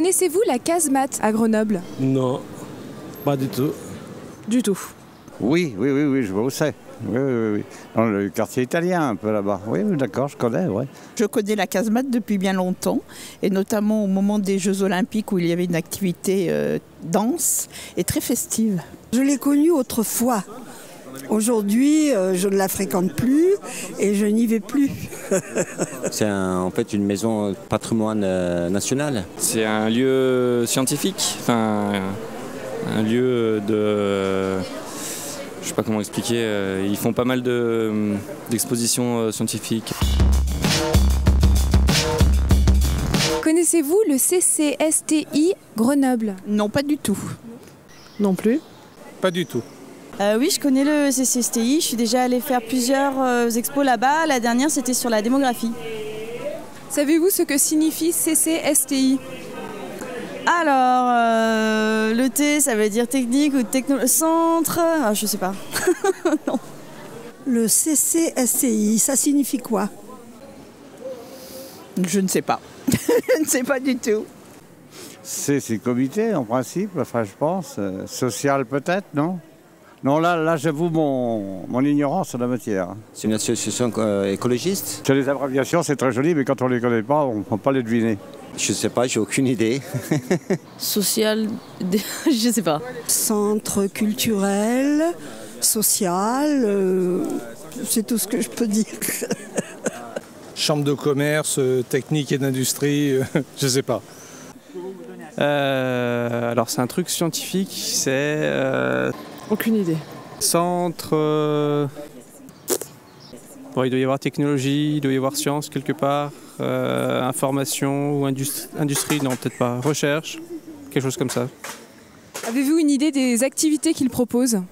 Connaissez-vous la casemate à Grenoble? Non, pas du tout. Du tout. Oui, je vois où c'est. Oui. Dans le quartier italien, un peu là-bas. Oui, d'accord, je connais, ouais. Je connais la casemate depuis bien longtemps, et notamment au moment des Jeux Olympiques où il y avait une activité danse et très festive. Je l'ai connue autrefois. Aujourd'hui, je ne la fréquente plus et je n'y vais plus. C'est en fait une maison patrimoine national. C'est un lieu scientifique, enfin un lieu de... Je sais pas comment expliquer, ils font pas mal d'expositions scientifiques. Connaissez-vous le CCSTI Grenoble? Non, pas du tout. Non plus. Pas du tout. Oui, je connais le CCSTI, je suis déjà allée faire plusieurs expos là-bas. La dernière, c'était sur la démographie. Savez-vous ce que signifie CCSTI? Alors, le T, ça veut dire technique ou centre. Ah, je sais pas. Non. Le CCSTI, ça signifie quoi? Je ne sais pas. Je ne sais pas du tout. C'est comité en principe, enfin je pense. Social peut-être, non? Non, là j'avoue mon ignorance en la matière. C'est une association écologiste. C'est les abréviations, c'est très joli, mais quand on ne les connaît pas, on ne peut pas les deviner. Je sais pas, j'ai aucune idée. Social, je sais pas. Centre culturel, social, c'est tout ce que je peux dire. Chambre de commerce, technique et d'industrie, je sais pas. Alors c'est un truc scientifique, c'est... Aucune idée. Centre... Bon, il doit y avoir technologie, il doit y avoir science quelque part, information ou industrie, non peut-être pas, recherche, quelque chose comme ça. Avez-vous une idée des activités qu'ils proposent?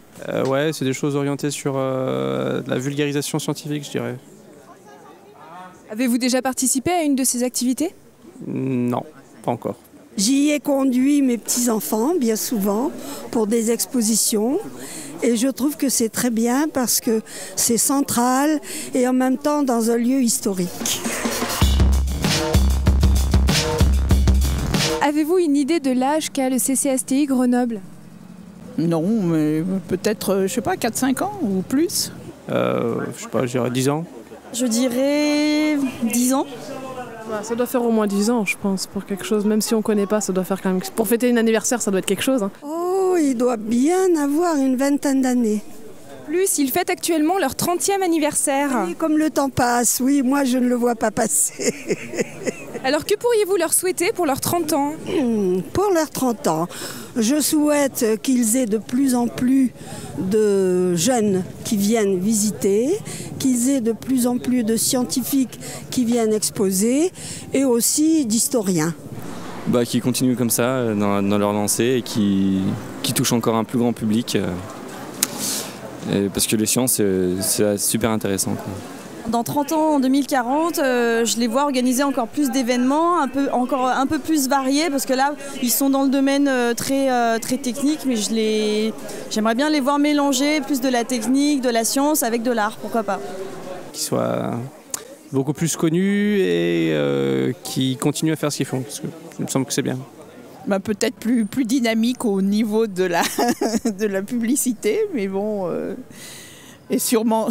Ouais, c'est des choses orientées sur la vulgarisation scientifique, je dirais. Avez-vous déjà participé à une de ces activités? Non, pas encore. J'y ai conduit mes petits-enfants, bien souvent, pour des expositions. Et je trouve que c'est très bien parce que c'est central et en même temps dans un lieu historique. Avez-vous une idée de l'âge qu'a le CCSTI Grenoble? Non, mais peut-être, je sais pas, 4-5 ans ou plus. Je sais pas, je dirais 10 ans. Je dirais 10 ans. Ça doit faire au moins 10 ans, je pense, pour quelque chose. Même si on ne connaît pas, ça doit faire quand même... Pour fêter un anniversaire, ça doit être quelque chose. Hein. Oh, il doit bien avoir une vingtaine d'années. Plus, ils fêtent actuellement leur 30e anniversaire. Et comme le temps passe, oui, moi je ne le vois pas passer. Alors que pourriez-vous leur souhaiter pour leurs 30 ans? Pour leurs 30 ans, je souhaite qu'ils aient de plus en plus de jeunes qui viennent visiter, qu'ils aient de plus en plus de scientifiques qui viennent exposer et aussi d'historiens. Qui continuent comme ça dans leur lancée et qui touchent encore un plus grand public. Parce que les sciences, c'est super intéressant, quoi. Dans 30 ans, en 2040, je les vois organiser encore plus d'événements, encore un peu plus variés, parce que là, ils sont dans le domaine très technique, mais j'aimerais bien les voir mélanger plus de la technique, de la science avec de l'art, pourquoi pas. Qu'ils soient beaucoup plus connus et qui continuent à faire ce qu'ils font, parce que il me semble que c'est bien. Peut-être plus dynamique au niveau de la publicité, mais bon... Et sûrement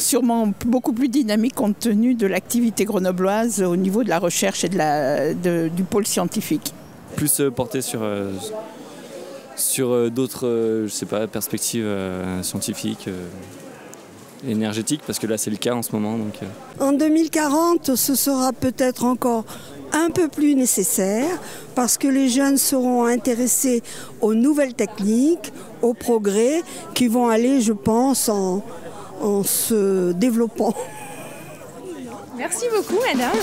beaucoup plus dynamique compte tenu de l'activité grenobloise au niveau de la recherche et du pôle scientifique. Plus porté sur d'autres perspectives scientifiques, énergétiques, parce que là c'est le cas en ce moment. Donc. En 2040, ce sera peut-être encore un peu plus nécessaire parce que les jeunes seront intéressés aux nouvelles techniques, aux progrès qui vont aller, je pense, en se développant. Merci beaucoup, madame.